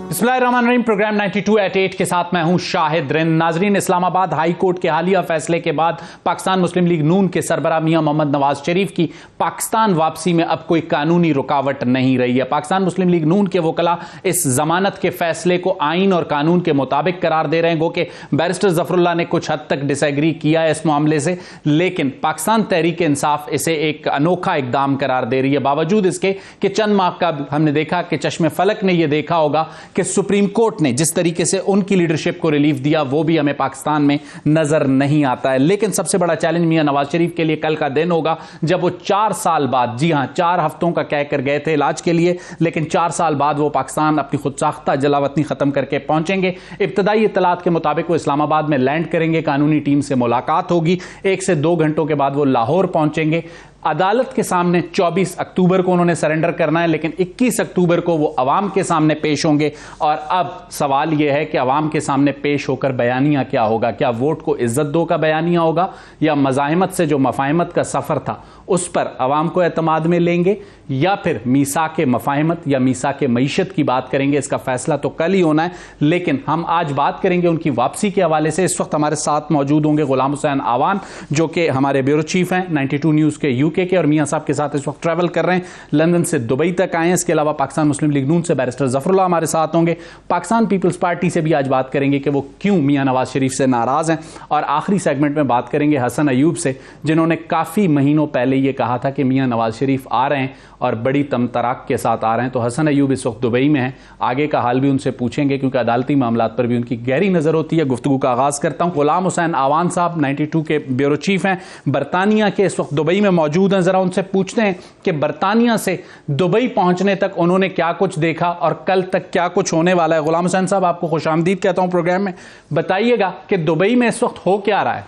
बिस्मिल्लाहिर्रहमानिर्रहीम। प्रोग्राम 92@8 के साथ मैं हूं शाहिद रिंद। नाजरीन, इस्लामाबाद हाई कोर्ट के हालिया फैसले के बाद पाकिस्तान मुस्लिम लीग नून के सरबराह मियां मोहम्मद नवाज शरीफ की पाकिस्तान वापसी में अब कोई कानूनी रुकावट नहीं रही है। पाकिस्तान मुस्लिम लीग नून के वकला इस जमानत के फैसले को आइन और कानून के मुताबिक करार दे रहे हैं। गो कि बैरिस्टर जफरुल्लाह ने कुछ हद तक डिसएग्री किया है इस मामले से, लेकिन पाकिस्तान तहरीक इंसाफ इसे एक अनोखा इकदाम करार दे रही है। बावजूद इसके कि चंद माह का हमने देखा कि चश्मे फलक ने यह देखा होगा कि सुप्रीम कोर्ट ने जिस तरीके से उनकी लीडरशिप को रिलीफ दिया वो भी हमें पाकिस्तान में नजर नहीं आता है। लेकिन सबसे बड़ा चैलेंज मियां नवाज शरीफ के लिए कल का दिन होगा जब वो 4 साल बाद, जी हां 4 हफ्तों का कहकर गए थे इलाज के लिए, लेकिन 4 साल बाद वो पाकिस्तान अपनी खुद साख्ता जलावतनी खत्म करके पहुंचेंगे। इब्तदाई इत्तलात के मुताबिक वो इस्लामाबाद में लैंड करेंगे, कानूनी टीम से मुलाकात होगी, 1 से 2 घंटों के बाद वो लाहौर पहुंचेंगे। अदालत के सामने 24 अक्टूबर को उन्होंने सरेंडर करना है, लेकिन 21 अक्टूबर को वो अवाम के सामने पेश होंगे। और अब सवाल यह है कि अवाम के सामने पेश होकर बयानिया क्या होगा? क्या वोट को इज्जत दो का बयानिया होगा, या मज़ाहिमत से जो मफाहिमत का सफ़र था उस पर अवाम को एतमाद में लेंगे, या फिर मीसा के मफाहिमत या मीसा के मईशत की बात करेंगे? इसका फैसला तो कल ही होना है, लेकिन हम आज बात करेंगे उनकी वापसी के हवाले से। इस वक्त हमारे साथ मौजूद होंगे गुलाम हुसैन आवान, जो कि हमारे ब्यूरो चीफ हैं 92 न्यूज़ के यूके के, और मियां साहब के साथ इस वक्त ट्रैवल कर रहे हैं, लंदन से दुबई तक आए हैं। इसके अलावा पाकिस्तान मुस्लिम लीग नून से बैरिस्टर जफरुल्लाह हमारे साथ होंगे। पाकिस्तान पीपल्स पार्टी से भी आज बात करेंगे कि वो क्यों मियां नवाज शरीफ से नाराज हैं। और आखिरी सेगमेंट में बात करेंगे हसन अयूब से, जिन्होंने काफ़ी महीनों पहले ये कहा था कि मियां नवाज शरीफ आ रहे हैं और बड़ी तमतराक के साथ आ रहे हैं। तो हसन अयूब इस वक्त दुबई में हैं, आगे का हाल भी उनसे पूछेंगे क्योंकि अदालती मामलात पर भी उनकी गहरी नज़र होती है। गुफ्तगू का आगाज़ करता हूँ। गुलाम हुसैन आवान साहब 92 के ब्यूरो चीफ हैं, बरतानिया के, इस वक्त दुबई में मौजूद हैं। ज़रा उनसे पूछते हैं कि बरतानिया से दुबई पहुंचने तक उन्होंने क्या कुछ देखा और कल तक क्या कुछ होने वाला है। गुलाम हुसैन साहब, आपको खुशामदीद कहता हूं प्रोग्राम में। बताइएगा कि दुबई में इस वक्त हो क्या रहा है?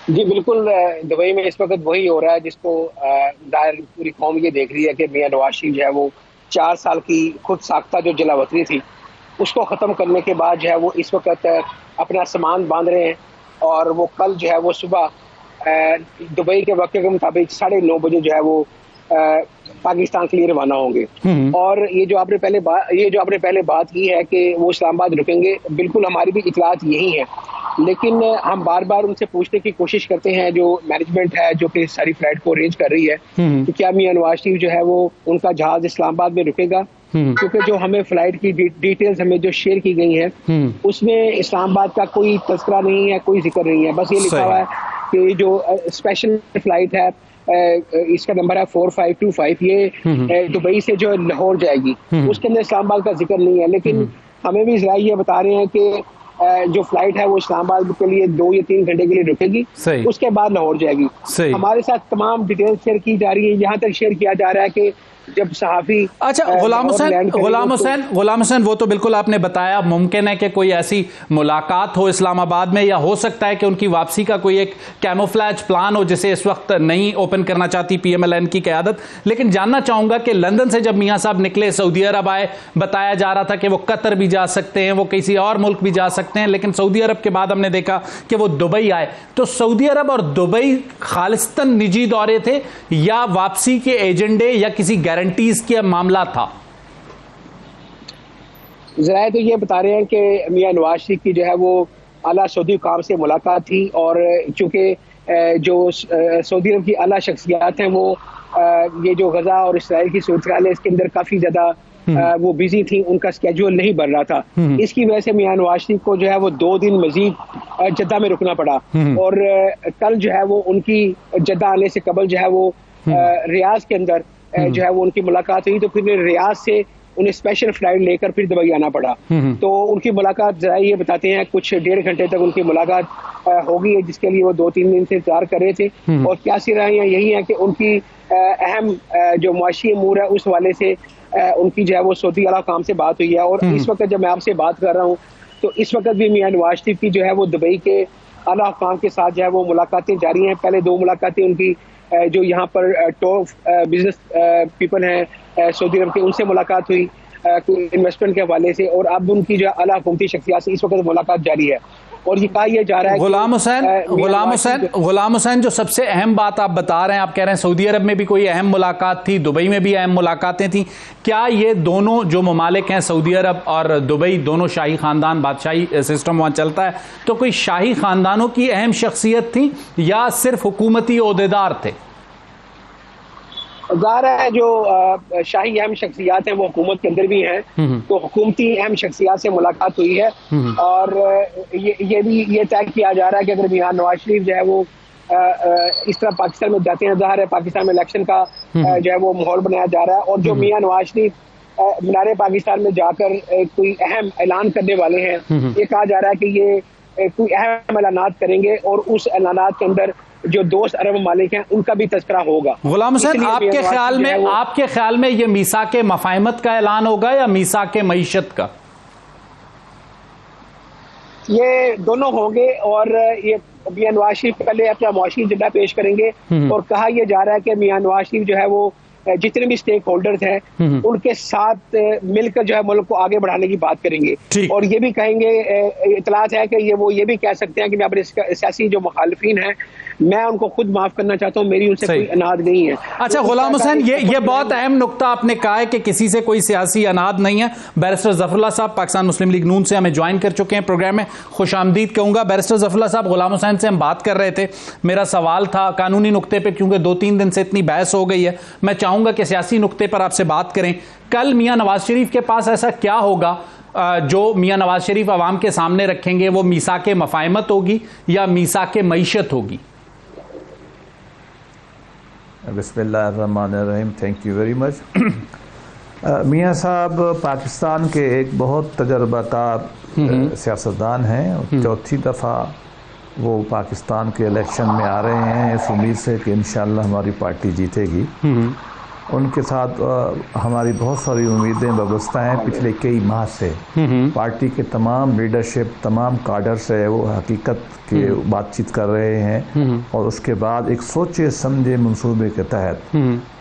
जी बिल्कुल, दुबई में इस वक्त वही हो रहा है जिसको दायर पूरी कौम ये देख रही है कि मियां नवाज शरीफ जो है वो 4 साल की खुद साख्ता जो जलावतनी थी उसको ख़त्म करने के बाद जो है वो इस वक्त अपना सामान बांध रहे हैं। और वो कल जो है वो सुबह दुबई के वक्त के मुताबिक 9:30 बजे जो है वो पाकिस्तान के लिए रवाना होंगे। और ये जो आपने पहले बात की है कि वो इस्लामाबाद रुकेंगे, बिल्कुल हमारी भी इतलात यही है। लेकिन हम बार बार उनसे पूछने की कोशिश करते हैं, जो मैनेजमेंट है जो कि सारी फ्लाइट को अरेंज कर रही है, कि क्या मियां नवाज शरीफ जो है वो उनका जहाज इस्लामाबाद में रुकेगा? क्योंकि जो हमें फ्लाइट की डिटेल्स हमें जो शेयर की गई हैं उसमें इस्लामाबाद का कोई तस्करा नहीं है, कोई जिक्र नहीं है। बस ये लिखा हुआ है कि जो स्पेशल फ्लाइट है इसका नंबर है 4525, ये दुबई से जो लाहौर जाएगी, उसके अंदर इस्लामाबाद का जिक्र नहीं है। लेकिन हमें भी जरा ये बता रहे हैं कि जो फ्लाइट है वो इस्लामाबाद के लिए 2 या 3 घंटे के लिए रुकेगी, उसके बाद लाहौर जाएगी। हमारे साथ तमाम डिटेल्स शेयर की जा रही है, यहाँ तक शेयर किया जा रहा है कि जब सहाफी अच्छा गुलाम हुसैन वो तो बिल्कुल आपने बताया, मुमकिन है कि कोई ऐसी मुलाकात हो इस्लामाबाद में, या हो सकता है कि उनकी वापसी का कोई एक कैमोफ्लेज प्लान हो जिसे इस वक्त नहीं ओपन करना चाहती PMLN की क़यादत। लेकिन जानना चाहूंगा कि लंदन से जब मियां साहब निकले, सऊदी अरब आए, बताया जा रहा था कि वो कतर भी जा सकते हैं, वो किसी और मुल्क भी जा सकते हैं, लेकिन सऊदी अरब के बाद हमने देखा कि वो दुबई आए। तो सऊदी अरब और दुबई खालिस्तन निजी दौरे थे या वापसी के एजेंडे या किसी गारंटीज का मामला था? जरा तो ये बता रहे हैं कि मियां नवाज शरीफ की जो है वो आला सऊदी हुकाम से मुलाकात थी, और चूंकि जो सऊदी अरब की आला शख्सियात हैं वो ये जो गजा और इसराइल की सूरत हाल है इसके अंदर काफी ज्यादा वो बिजी थी, उनका स्केड्यूल नहीं बन रहा था। इसकी वजह से मियां नवाज शरीफ को जो है वो 2 दिन मजीद जद्दा में रुकना पड़ा। और कल जो है वो उनकी जद्दा आने से कबल जो है वो रियाज के अंदर जो है वो उनकी मुलाकात हुई। तो फिर रियाज से उन्हें स्पेशल फ्लाइट लेकर फिर दुबई आना पड़ा। तो उनकी मुलाकात जरा ये बताते हैं कुछ 1.5 घंटे तक उनकी मुलाकात होगी है, जिसके लिए वो 2-3 दिन से इंतजार कर रहे थे। और क्या सिराहियां यही है कि उनकी अहम जो मुआशी अमूर है उस वाले से उनकी जो है वो सऊदी आला काम से बात हुई है। और इस वक्त जब मैं आपसे बात कर रहा हूँ तो इस वक्त भी मियां नवाज शरीफ की जो है वो दुबई के आला काम के साथ जो है वो मुलाकातें जारी हैं। पहले 2 मुलाकातें उनकी जो यहाँ पर टॉप बिजनेस पीपल हैं सऊदी अरब के, उनसे मुलाकात हुई। इन्वेस्टमेंट के हवाले से, और अब उनकी जो आला हुकूमती शख्सियत से इस वक्त मुलाकात जारी है। और ये कहा यह जा रहा है गुलाम हुसैन जो सबसे अहम बात आप बता रहे हैं, आप कह रहे हैं सऊदी अरब में भी कोई अहम मुलाकात थी, दुबई में भी अहम मुलाकातें थी। क्या ये दोनों जो ममालिक हैं, सऊदी अरब और दुबई, दोनों शाही खानदान, बादशाही सिस्टम वहाँ चलता है, तो कोई शाही खानदानों की अहम शख्सियत थी या सिर्फ हुकूमती ओहदेदार थे? ज़ाहिर है जो शाही अहम शख्सियात हैं वो हुकूमत के अंदर भी हैं, तो हुकूमती अहम शख्सियात से मुलाकात हुई है। और ये भी ये तय किया जा रहा है कि अगर मियां नवाज शरीफ जो है वो इस तरह पाकिस्तान में जाते हैं, ज़ाहिर है पाकिस्तान में इलेक्शन का जो है वो माहौल बनाया जा रहा है, और जो मियां नवाज शरीफ मीनार पाकिस्तान में जाकर कोई अहम ऐलान करने वाले हैं, ये कहा जा रहा है कि ये कोई अहम ऐलानात करेंगे और उस ऐलानात के अंदर जो दोस्त अरब ममालिक हैं उनका भी तज़किरा होगा। गुलाम हुसैन, आपके ख्याल में ये मीसाक मफाहिमत का ऐलान होगा या मीसाक मईशत का? ये दोनों होंगे, और ये मियां नवाज शरीफ पहले अपना मुआशी एजेंडा पेश करेंगे, और कहा यह जा रहा है कि मियां नवाज शरीफ जो है वो जितने भी स्टेक होल्डर्स हैं उनके साथ मिलकर जो है मुल्क को आगे बढ़ाने की बात करेंगे। और ये भी कहेंगे, इतलात है कि ये भी कह सकते हैं कि मैं अपने सियासी जो मुखालिफिन हैं मैं उनको खुद माफ करना चाहता हूं, मेरी उनसे कोई अनाद नहीं है। अच्छा गुलाम हुसैन, ये बहुत अहम नुक्ता आपने कहा है कि किसी से कोई सियासी अनाद नहीं है। बैरिस्टर ज़फ़रुल्लाह साहब पाकिस्तान मुस्लिम लीग नून से हमें ज्वाइन कर चुके हैं प्रोग्राम में, खुश आमदीद कहूँगा। बैरिस्टर ज़फ़रुल्लाह साहब, गुलाम हुसैन से हम बात कर रहे थे, मेरा सवाल था कानूनी नुक्ते पर, क्योंकि 2-3 दिन से इतनी बहस हो गई है, मैं चाहूँगा कि सियासी नुक्ते पर आपसे बात करें। कल मियाँ नवाज शरीफ के पास ऐसा क्या होगा जो मियाँ नवाज शरीफ अवाम के सामने रखेंगे? वो मीसाक मफाहिमत होगी या मीसाक मईशत होगी? बिस्मिल्लाहिर्रहमानिर्रहीम, थैंक यू वेरी मच। मियाँ साहब पाकिस्तान के एक बहुत तजर्बाकार सियासतदान हैं, और चौथी दफ़ा वो पाकिस्तान के इलेक्शन में आ रहे हैं इस उम्मीद से कि इंशाअल्लाह हमारी पार्टी जीतेगी। उनके साथ हमारी बहुत सारी उम्मीदें वाबस्ता हैं पिछले कई माह से। पार्टी के तमाम लीडरशिप, तमाम काडर से वो हकीकत के बातचीत कर रहे हैं, और उसके बाद एक सोचे समझे मंसूबे के तहत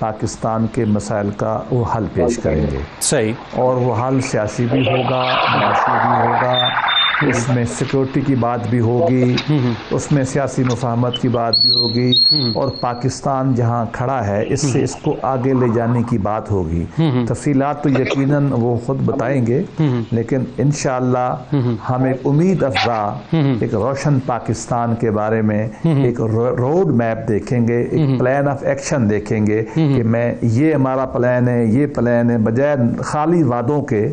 पाकिस्तान के मसाइल का वो हल पेश करेंगे। सही। और वो हल सियासी भी होगा, माशी भी होगा, उसमें सिक्योरिटी की बात भी होगी, उसमें सियासी मुफाहमत की बात भी होगी, और पाकिस्तान जहां खड़ा है इससे इसको आगे ले जाने की बात होगी। तफसीलात तो यकीनन वो खुद बताएंगे, लेकिन इंशाअल्लाह हम एक उम्मीद अफजा, एक रोशन पाकिस्तान के बारे में एक रोड मैप देखेंगे, एक प्लान ऑफ एक्शन देखेंगे कि मैं ये हमारा प्लान है, ये प्लान है, बजाय खाली वादों के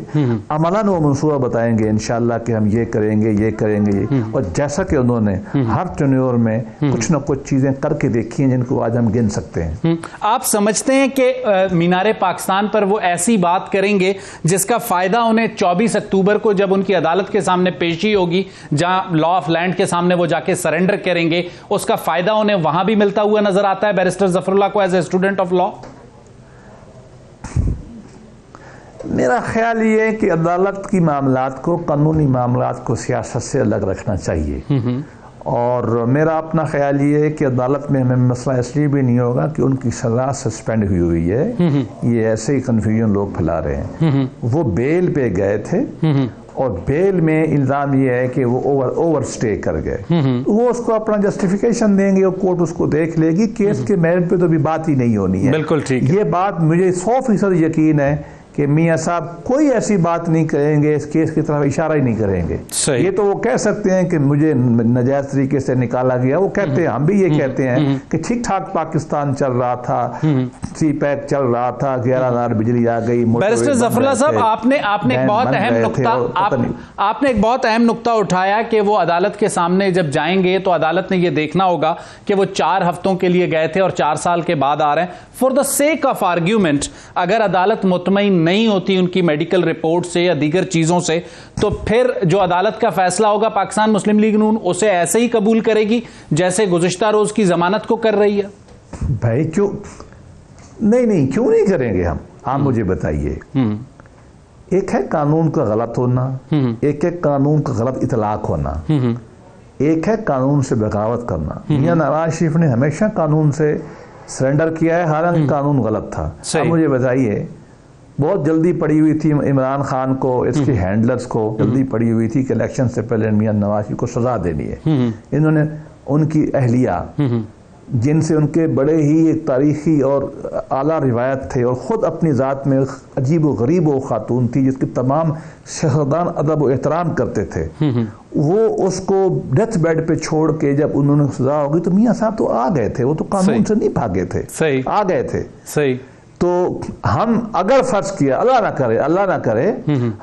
अमलन वो मंसूबा बताएंगे इंशाअल्लाह कि हम ये करेंगे, ये करेंगे, ये। और जैसा कि उन्होंने हर टेन्योर में कुछ न कुछ चीजें करके देखी हैं जिनको आज हम गिन सकते हैं। आप समझते हैं कि मीनारे पाकिस्तान पर वो ऐसी बात करेंगे जिसका फायदा उन्हें 24 अक्टूबर को जब उनकी अदालत के सामने पेशी होगी, जहां लॉ ऑफ लैंड के सामने वो जाके सरेंडर करेंगे, उसका फायदा उन्हें वहां भी मिलता हुआ नजर आता है बैरिस्टर ज़फ़रुल्लाह को as a student of law? मेरा ख्याल ये है कि अदालत की मामलात को, कानूनी मामलात को सियासत से अलग रखना चाहिए। और मेरा अपना ख्याल ये है कि अदालत में हमें मसला इसलिए भी नहीं होगा कि उनकी सज़ा सस्पेंड हुई है, ये ऐसे ही कन्फ्यूजन लोग फैला रहे हैं। वो बेल पे गए थे, और बेल में इल्ज़ाम ये है कि वो ओवर स्टे कर गए। वो उसको अपना जस्टिफिकेशन देंगे और कोर्ट उसको देख लेगी। केस के मेरिट पे तो भी बात ही नहीं होनी है। बिल्कुल ठीक। ये बात मुझे 100% यकीन है कि मियाँ साहब कोई ऐसी बात नहीं करेंगे, इस केस की तरफ इशारा ही नहीं करेंगे। ये तो वो कह सकते हैं कि मुझे नाजायज तरीके से निकाला गया, वो कहते हैं, हम भी ये कहते हैं कि ठीक ठाक पाकिस्तान चल रहा था, सी पैक चल रहा था, 11,000 बिजली आ गई। बैरिस्टर ज़फ़रुल्लाह साहब, आपने एक बहुत अहम नुक्ता उठाया कि वो अदालत के सामने जब जाएंगे तो अदालत ने ये देखना होगा कि वो 4 हफ्तों के लिए गए थे और 4 साल के बाद आ रहे हैं। For the sake of argument, अगर अदालत मुतमईन नहीं होती उनकी मेडिकल रिपोर्ट से या दीगर चीजों से, तो फिर जो अदालत का फैसला होगा पाकिस्तान मुस्लिम लीग नून उसे ऐसे ही कबूल करेगी जैसे गुज़िश्ता रोज की जमानत को कर रही है? भाई क्यों नहीं क्यों नहीं करेंगे हम? आप मुझे बताइए। एक है कानून का गलत होना, एक है कानून का गलत इतलाक होना, एक है कानून से बगावत करना। मियां नवाज शरीफ ने हमेशा कानून से सरेंडर किया है, हालांकि कानून गलत था। अब मुझे बताइए बहुत जल्दी पड़ी हुई थी इमरान खान को, इसके हैंडलर्स को जल्दी पड़ी हुई थी कि इलेक्शन से पहले मियां नवाज शरीफ को सजा देनी है। इन्होंने उनकी अहलिया जिनसे उनके बड़े ही एक तारीखी और आला रिवायत थे और ख़ुद अपनी ज़ात में अजीब व गरीब वो खातून थी जिसकी तमाम शहजादान अदब व एहतराम करते थे, वो उसको डेथ बेड पे छोड़ के जब उन्होंने सजा होगी तो मियाँ साहब तो आ गए थे, वो तो कानून से नहीं भागे थे, सही आ गए थे। सही। तो हम अगर फर्ज किया, अल्लाह ना करे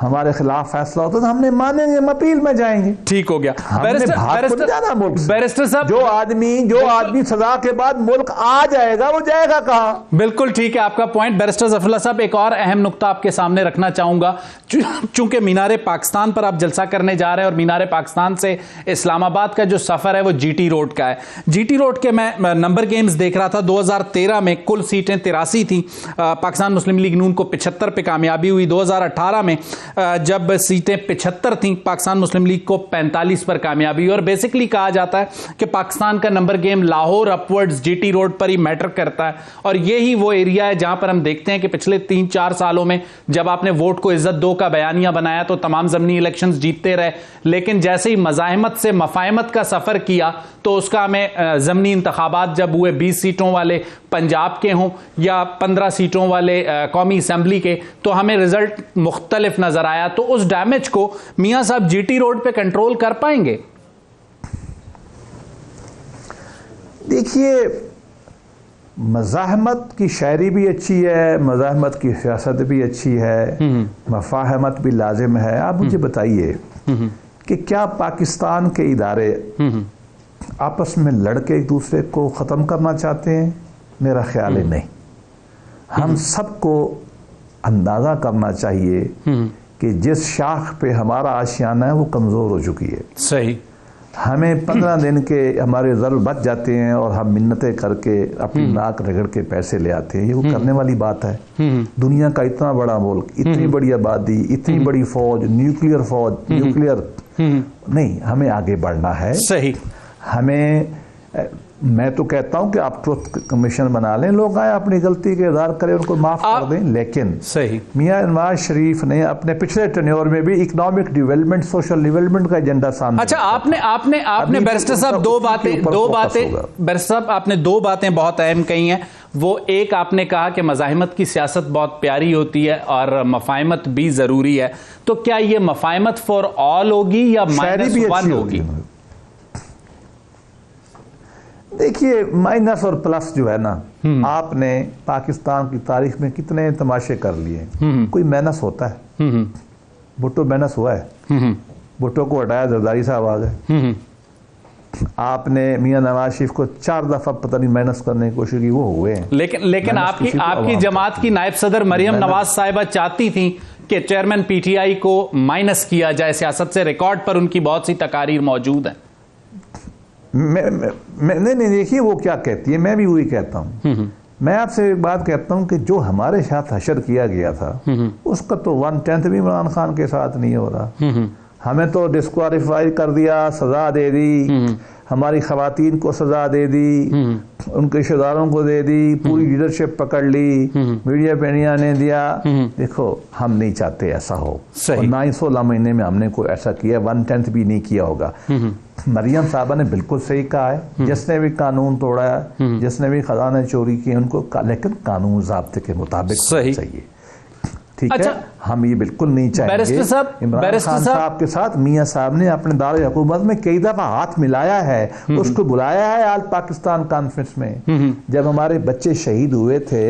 हमारे खिलाफ फैसला होता तो हमने मानेंगे, हम अपील में जाएंगे। ठीक हो गया। बैरिस्टर साहब, जो आदमी सजा के बाद मुल्क आ जाएगा वो जाएगा कहां? बिल्कुल ठीक है आपका पॉइंट। बैरिस्टर ज़फ़रुल्लाह साहब, एक और अहम नुक्ता आपके सामने रखना चाहूंगा। चूंकि मीनारे पाकिस्तान पर आप जलसा करने जा रहे हैं और मीनारे पाकिस्तान से इस्लामाबाद का जो सफर है वो जीटी रोड का है। जीटी रोड के मैं नंबर गेम्स देख रहा था, 2013 में कुल सीटें 83 थी, पाकिस्तान मुस्लिम लीग नून को 75 पे कामयाबी हुई। 2018 में जब सीटें 75 थीं, पाकिस्तान मुस्लिम लीग को 45 पर कामयाबी हुई। और बेसिकली कहा जाता है कि पाकिस्तान का number game Lahore upwards GT road पर ही मैटर करता है और यही वो एरिया है जहां पर हम देखते हैं कि पिछले 3-4 सालों में जब आपने वोट को इज्जत दो का बयानिया बनाया तो तमाम ज़मीनी इलेक्शंस जीतते रहे, लेकिन जैसे ही मज़ाहमत से मफाहमत का सफ़र किया तो उसका हमें ज़मीनी इंतखाबात जब हुए 20 सीटों वाले पंजाब के हों या 15 सीटों वाले कौमी असम्बली के, तो हमें रिजल्ट मुख्तलिफ नजर आया। तो उस डैमेज को मियां साहब जीटी रोड पे कंट्रोल कर पाएंगे? देखिए, मज़ाहमत की शायरी भी अच्छी है, मज़ाहमत की सियासत भी अच्छी है, मफाहमत भी लाजिम है। आप मुझे बताइए कि क्या पाकिस्तान के इदारे आपस में लड़के एक दूसरे को ख़त्म करना चाहते हैं? मेरा ख्याल है नहीं। हम सबको अंदाज़ा करना चाहिए कि जिस शाख पे हमारा आशियाना है वो कमज़ोर हो चुकी है। सही। हमें 15 दिन के हमारे ज़र बच जाते हैं और हम मिन्नतें करके अपनी नाक रगड़ के पैसे ले आते हैं। ये वो करने वाली बात है? दुनिया का इतना बड़ा मुल्क, इतनी बड़ी आबादी, इतनी बड़ी फौज, न्यूक्लियर नहीं, हमें आगे बढ़ना है। सही। हमें, मैं तो कहता हूं कि आप ट्रुथ कमीशन बना लें, लोग आए अपनी गलती के इज़हार करें, उनको माफ कर दें, लेकिन सही मियां नवाज शरीफ ने अपने पिछले टेन्योर में भी इकोनॉमिक डेवलपमेंट, सोशल डेवलपमेंट का एजेंडा सामने। अच्छा, आपने बैरिस्टर साहब दो बातें बैरिस्टर साहब आपने 2 बातें बहुत अहम कही हैं। वो एक, आपने कहा कि मज़ाहमत की सियासत बहुत प्यारी होती है और मफाहमत भी जरूरी है, तो क्या ये मफाहमत फॉर ऑल होगी या -1 होगी? देखिए, माइनस और प्लस जो है ना, आपने पाकिस्तान की तारीख में कितने तमाशे कर लिए। कोई माइनस होता है? भुट्टो माइनस हुआ है? भुट्टो को हटाया, जरदारी साहब आ गए। आपने मियां नवाज शरीफ को 4 दफा पता नहीं माइनस करने की कोशिश की, वो हुए हैं। लेकिन आपकी जमात की नायब सदर मरियम नवाज साहिबा चाहती थी कि चेयरमैन पीटीआई को माइनस किया जाए सियासत से। रिकॉर्ड पर उनकी बहुत सी तकारीर मौजूद हैं। नहीं, देखिए वो क्या कहती है, मैं भी वही कहता हूँ। मैं आपसे एक बात कहता हूँ कि जो हमारे साथ हशर किया गया था उसका तो 1/10 भी इमरान खान के साथ नहीं हो रहा। हमें तो डिस्क्वालीफाई कर दिया, सजा दे दी, हमारी खवातीन को सजा दे दी, उनके रिश्तेदारों को दे दी, पूरी लीडरशिप पकड़ ली, मीडिया पे नहीं आने दिया। देखो, हम नहीं चाहते ऐसा हो, और ना ही 16 महीने में हमने कोई ऐसा किया, 1/10 भी नहीं किया होगा। मरियम साहबा ने बिल्कुल सही कहा है, जिसने भी कानून तोड़ा है, जिसने भी खजाने चोरी किए, उनको लेकिन कानून ज़ाब्ते के मुताबिक चाहिए। ठीक है, हम ये बिल्कुल नहीं चाहेंगे। इमरान खान साहब के साथ मियां साहब ने अपने दारुल हुकूमत में कई दफा हाथ मिलाया है, उसको बुलाया है आज पाकिस्तान कॉन्फ्रेंस में। जब हमारे बच्चे शहीद हुए थे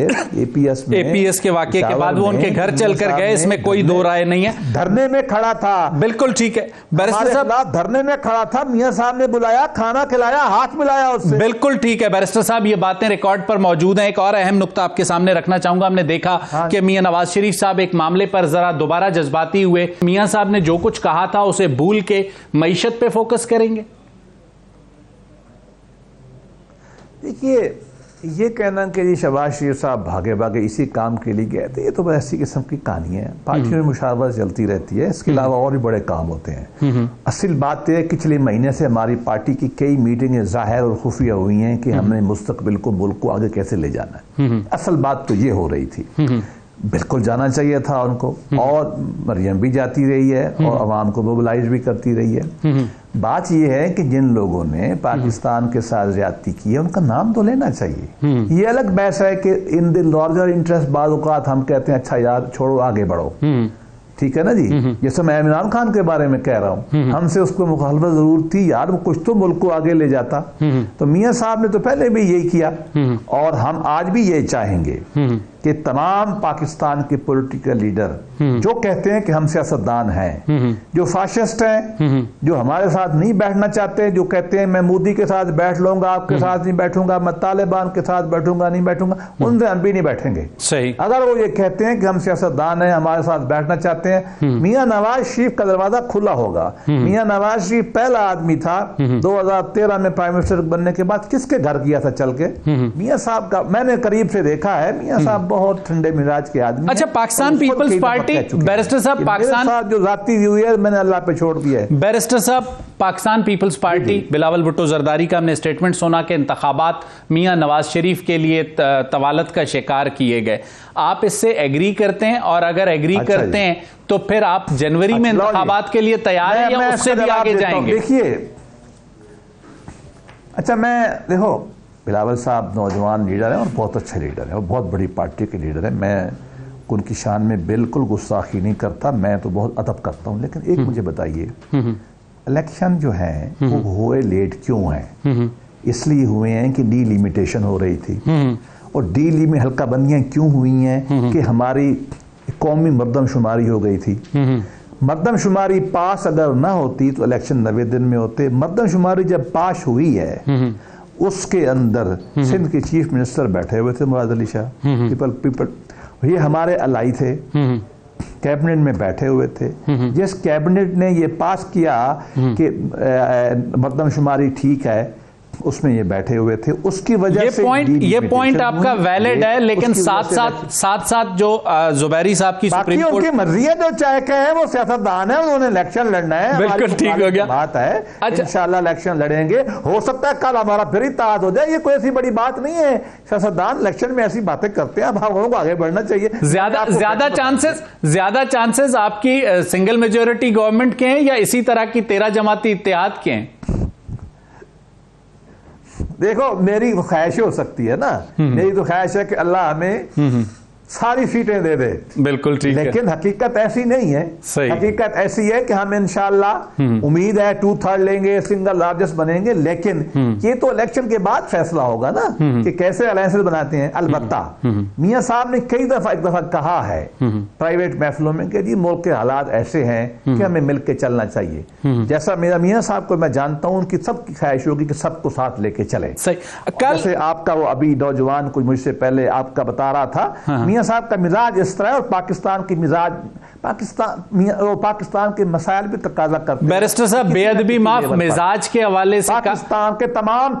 एपीएस के वाकये के बाद वो उनके घर चल कर गए, इसमें कोई दो राय नहीं है। धरने में खड़ा था, बिल्कुल ठीक है बैरिस्टर साहब, धरने में खड़ा था, मियां साहब ने बुलाया, खाना खिलाया, हाथ मिलाया उससे। बिल्कुल ठीक है बैरिस्टर साहब, ये बातें रिकॉर्ड पर मौजूद हैं। एक और अहम नुक्ता आपके सामने रखना चाहूंगा। हमने देखा कि मियां नवाज शरीफ साहब एक मामले पर जरा दोबारा जज्बाती हुए। मियां साहब ने जो कुछ कहा था उसे भूल के मईशत पे फोकस करेंगे। देखिए, ये कहना कि जी शहबाज शरीफ साहब भागे भागे इसी काम के लिए गए थे, ये तो ऐसी किस्म की कहानी है। पार्टी में मुशावरत चलती रहती है, इसके अलावा और भी बड़े काम होते हैं। असल बात यह है कि पिछले महीने से हमारी पार्टी की कई मीटिंगें जाहिर और खुफिया हुई हैं कि हमने मुस्तकबिल को, मुल्क को आगे कैसे ले जाना है। असल बात तो ये हो रही थी। बिल्कुल जाना चाहिए था उनको, और मरियम भी जाती रही है और अवाम को मोबिलाइज भी करती रही है। बात यह है कि जिन लोगों ने पाकिस्तान के साथ ज्यादती की है उनका नाम तो लेना चाहिए। ये अलग बहस है कि इन द लार्जर इंटरेस्ट बाद औक़ात हम कहते हैं अच्छा यार छोड़ो आगे बढ़ो, ठीक है ना जी। जैसे मैं इमरान खान के बारे में कह रहा हूँ, हमसे उसको मुखालफत जरूर थी यार, वो कुछ तो मुल्क को आगे ले जाता। तो मियां साहब ने तो पहले भी यही किया और हम आज भी ये चाहेंगे कि तमाम पाकिस्तान के पॉलिटिकल लीडर जो कहते हैं कि हम सियासतदान हैं, जो फाशिस्ट हैं, जो हमारे साथ नहीं बैठना चाहते, जो कहते हैं मैं मोदी के साथ बैठ लूंगा, आपके साथ नहीं बैठूंगा, मैं तालिबान के साथ बैठूंगा नहीं बैठूंगा, उनसे हम भी नहीं बैठेंगे। सही। अगर वो ये कहते हैं कि हम सियासतदान हैं, हमारे साथ बैठना चाहते हैं, मियां नवाज शरीफ का दरवाजा खुला होगा। मियां नवाज शरीफ पहला आदमी था 2013 में प्राइम मिनिस्टर बनने के बाद किसके घर किया था चल के, मियां साहब का। मैंने करीब से देखा है, मियां साहब बहुत ठंडे मिजाज के आदमी। अच्छा, पाकिस्तान पीपल्स पार्टी, बैरिस्टर साहब, पाकिस्तान साथ जो जाती हुई है मैंने अल्लाह पे छोड़ दिया है। बैरिस्टर साहब, पाकिस्तान पीपल्स पार्टी, बिलावल भुट्टो जरदारी का हमने स्टेटमेंट सुना कि इंतखाबात मियां नवाज शरीफ के लिए तवालत का शिकार किए गए। आप इससे एग्री करते हैं? और अगर एग्री करते हैं तो फिर आप जनवरी में इंतखाबात के लिए तैयार हैं या उससे भी आगे जाएंगे? देखिए, अच्छा देखो बिलावल साहब नौजवान लीडर हैं और बहुत अच्छे लीडर हैं और बहुत बड़ी पार्टी के लीडर हैं। मैं उनकी शान में बिल्कुल गुस्ताखी नहीं करता, मैं तो बहुत अदब करता हूं। लेकिन एक मुझे बताइए, इलेक्शन जो है वो हुए लेट क्यों हैं? इसलिए हुए हैं कि डीलिमिटेशन हो रही थी, और में हल्काबंदियां क्यों हुई हैं कि हमारी कौमी मरदमशुमारी हो गई थी। मरदमशुमारी पास अगर ना होती तो इलेक्शन 90 दिन में होते। मरदमशुमारी जब पास हुई है उसके अंदर सिंध के चीफ मिनिस्टर बैठे हुए थे, मुराद अली शाह, पीपल ये हमारे अलाई थे, कैबिनेट में बैठे हुए थे। जिस कैबिनेट ने ये पास किया कि मरदमशुमारी ठीक है, उसमें ये बैठे हुए थे। उसकी वजह से ये पॉइंट आपका वैलिड है, लेकिन साथ जो जुबैरी साहब की सुप्रीम कोर्ट की मर्जी है, जो चाहे कहे वो सियासतदान है, उन्होंने इलेक्शन लड़ना है, बिल्कुल ठीक हो गया, बात है। अच्छा, इंशाल्लाह इलेक्शन लड़ेंगे, हो सकता है कल हमारा फिर इत्तेहाद हो जाए, ये कोई ऐसी बड़ी बात नहीं है। सियासतदान इलेक्शन में ऐसी बातें करते हैं, अब हम लोगों को आगे बढ़ना चाहिए। ज्यादा चांसेस आपकी सिंगल मेजोरिटी गवर्नमेंट के हैं या इसी तरह की 13 जमाती इत्तेहाद के हैं? देखो, मेरी तो ख्वाहिश हो सकती है ना, मेरी तो ख्वाहिश है कि अल्लाह हमें सारी सीटें दे दे, बिल्कुल ठीक है, लेकिन हकीकत ऐसी नहीं है। हकीकत ऐसी है कि हम इंशाल्लाह उम्मीद है 2/3 लेंगे, सिंगल लार्जेस्ट बनेंगे, लेकिन ये तो इलेक्शन के बाद फैसला होगा ना कि कैसे अलायंसेस बनाते हैं। अलबत्ता मियां साहब ने कई दफा कहा है प्राइवेट महफिलों में कि जी मुल्क के हालात ऐसे हैं कि हमें मिलकर चलना चाहिए। जैसा मेरा मियां साहब को मैं जानता हूं, उनकी सबकी ख्वाहिश होगी कि सबको साथ लेके चले। जैसे आपका वो अभी नौजवान कुछ मुझसे पहले आपका बता रहा था, मियां साहब का मिजाज इस तरह, और पाकिस्तान की मिजाज पाकिस्तान के मसाइल भी तकाजा करते हैं। बैरिस्टर साहब, बेअदबी माफ, मिजाज के हवाले से पाकिस्तान के तमाम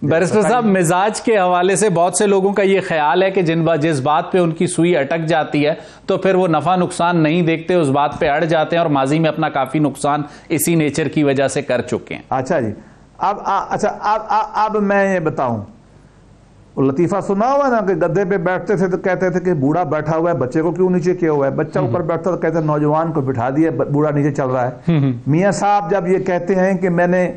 बैरिस्टर साहब, मिजाज के हवाले से बहुत से लोगों का यह ख्याल है कि जिस बात पे उनकी सुई अटक जाती है तो फिर वो नफा नुकसान नहीं देखते, उस बात पे अड़ जाते हैं, और माजी में अपना काफी नुकसान इसी नेचर की वजह से कर चुके हैं। अच्छा जी, अब मैं ये बताऊं, लतीफा सुना हुआ ना कि गद्दे पे बैठते थे तो कहते थे कि बूढ़ा बैठा हुआ है, बच्चे को क्यों नीचे किया हुआ है? बच्चा ऊपर बैठता तो कहते नौजवान को बिठा दिया, बूढ़ा नीचे चल रहा है। मियां साहब जब ये कहते हैं कि मैंने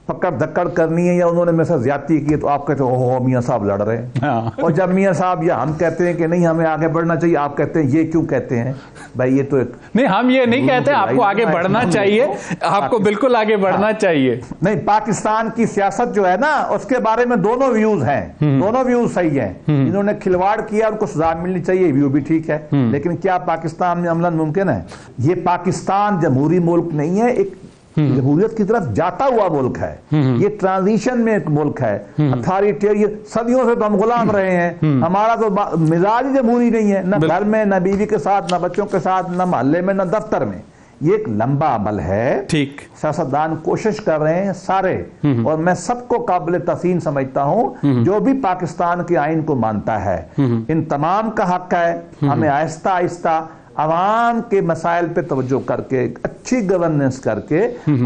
पकड़ धक्कड़ करनी है या उन्होंने मेरे साथ ज्यादती की, तो आप कहते हो मियां साहब लड़ रहे हैं। और जब मियां साहब या हम कहते हैं कि नहीं हमें आगे बढ़ना चाहिए, आप कहते हैं ये क्यों कहते हैं? भाई ये तो एक नहीं, हम ये नहीं कहते आपको आगे बढ़ना चाहिए, आपको बिल्कुल आगे बढ़ना चाहिए। नहीं, पाकिस्तान की सियासत जो है ना, उसके बारे में दोनों व्यूज हैं, दोनों व्यूज सही हैं। इन्होंने खिलवाड़ किया, उनको सजा मिलनी चाहिए, व्यू भी ठीक है, लेकिन क्या पाकिस्तान में अमलन मुमकिन है? ये पाकिस्तान जमहूरी मुल्क नहीं है, एक जमहूरियत की तरफ जाता हुआ मुल्क है। ये ट्रांजिशन में एक मुल्क है, अथॉरिटेरियन, सदियों से तो हम गुलाम रहे हैं। हमारा तो मिजाज ही जमहूरी नहीं है, न घर में, न बीवी के साथ, न बच्चों के साथ, न मोहल्ले में, न दफ्तर में। ये एक लंबा अमल है। ठीक, सियासतदान कोशिश कर रहे हैं सारे, और मैं सबको काबिल तहसीन समझता हूं जो भी पाकिस्तान के आइन को मानता है। इन तमाम का हक है हमें आहिस्ता आहिस्ता अवाम के मसाइल पे तवज्जो करके अच्छे अच्छी गवर्नेंस करके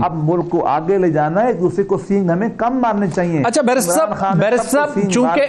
अब मुल्क को आगे ले जाना है। एक दूसरे को सींग हमें कम मारने चाहिए। अच्छा बैरिस्टर साहब, चूंकि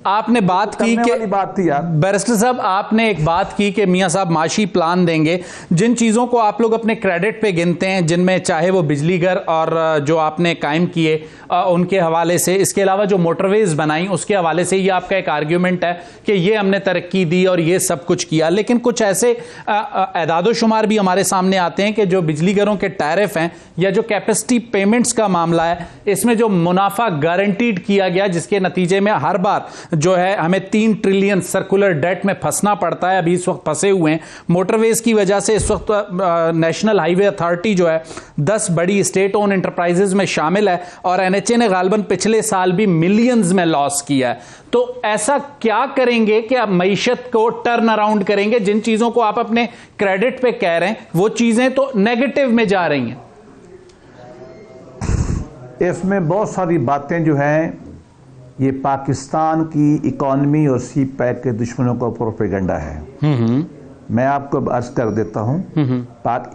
आपने बात की कि बात थी यार, बैरिस्टर साहब आपने एक बात की कि मियां साहब माशी प्लान देंगे, जिन चीजों को आप लोग अपने क्रेडिट पे गिनते हैं, जिनमें चाहे वो बिजली घर और जो आपने कायम किए उनके हवाले से, इसके अलावा जो मोटरवेज बनाई उसके हवाले से, ये आपका एक आर्ग्यूमेंट है कि ये हमने तरक्की दी और ये सब कुछ किया। लेकिन कुछ ऐसे एदादो शुमार भी हमारे सामने आते हैं कि जो बिजली घरों के टैरिफ हैं या जो कैपेसिटी पेमेंट्स का मामला है, इसमें जो मुनाफा गारंटीड किया गया, जिसके नतीजे में हर बार जो है हमें 3 ट्रिलियन सर्कुलर डेट में फंसना पड़ता है, अभी इस वक्त फंसे हुए हैं मोटरवेज की वजह से। इस वक्त नेशनल हाईवे अथॉरिटी जो है 10 बड़ी स्टेट ओन एंटरप्राइजेज में शामिल है और एनएचए ने गालबन पिछले साल भी मिलियंस में लॉस किया है। तो ऐसा क्या करेंगे कि आप मईशत को टर्न अराउंड करेंगे? जिन चीजों को आप अपने क्रेडिट पे कह रहे हैं वो चीजें तो नेगेटिव में जा रही हैं। इसमें बहुत सारी बातें जो हैं ये पाकिस्तान की इकॉनमी और सी पैक के दुश्मनों का प्रोपेगेंडा है। मैं आपको अर्ज कर देता हूं,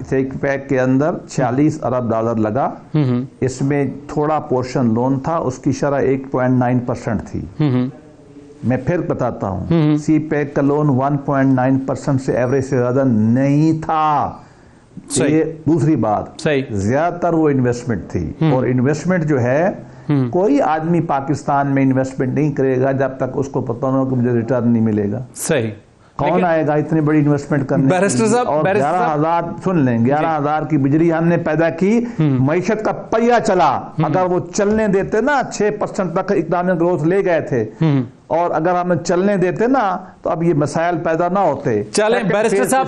सी पैक के अंदर 46 अरब डॉलर लगा, इसमें थोड़ा पोर्शन लोन था, उसकी शरह 1.9% थी। मैं फिर बताता हूं, सी पैक का लोन 1.9% से एवरेज से ज्यादा नहीं था। ये दूसरी बात, ज्यादातर वो इन्वेस्टमेंट थी और इन्वेस्टमेंट जो है कोई आदमी पाकिस्तान में इन्वेस्टमेंट नहीं करेगा जब तक उसको पता ना हो कि मुझे रिटर्न नहीं मिलेगा। सही, कौन आएगा इतनी बड़ी इन्वेस्टमेंट करने? बैरिस्टर साहब, और 11,000 सुन लें, 11,000 की बिजली हमने पैदा की, मईशत का पहिया चला। अगर वो चलने देते ना 6% तक इकोनॉमिक ग्रोथ ले गए थे, और अगर हमें चलने देते ना तो अब ये मसाइल पैदा ना होते। चलें बैरिस्टर साहब,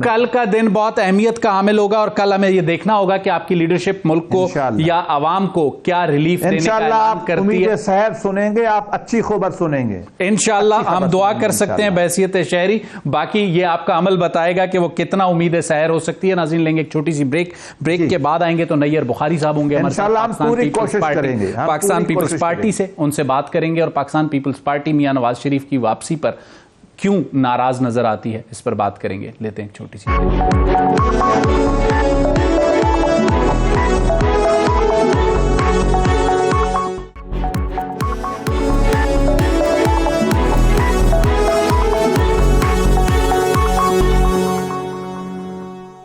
कल का दिन बहुत अहमियत का हामिल होगा और कल हमें ये देखना होगा कि आपकी लीडरशिप मुल्क को या आवाम को क्या रिलीफ देने का ऐलान करती है। शहर सुनेंगे, आप अच्छी खबर सुनेंगे इंशाअल्लाह। हम दुआ कर सकते हैं बहसियत शहरी, बाकी ये आपका अमल बताएगा कि वो कितना उम्मीद सहर हो सकती है। नाज़रीन, लेंगे एक छोटी सी ब्रेक के बाद आएंगे तो नैयर बुखारी साहब होंगे हमारे साथ, पाकिस्तान पीपल्स पार्टी से, उनसे बात करेंगे और पाकिस्तान पीपल्स पार्टी मियां नवाज शरीफ की वापसी पर क्यों नाराज नजर आती है इस पर बात करेंगे। लेते हैं एक छोटी सी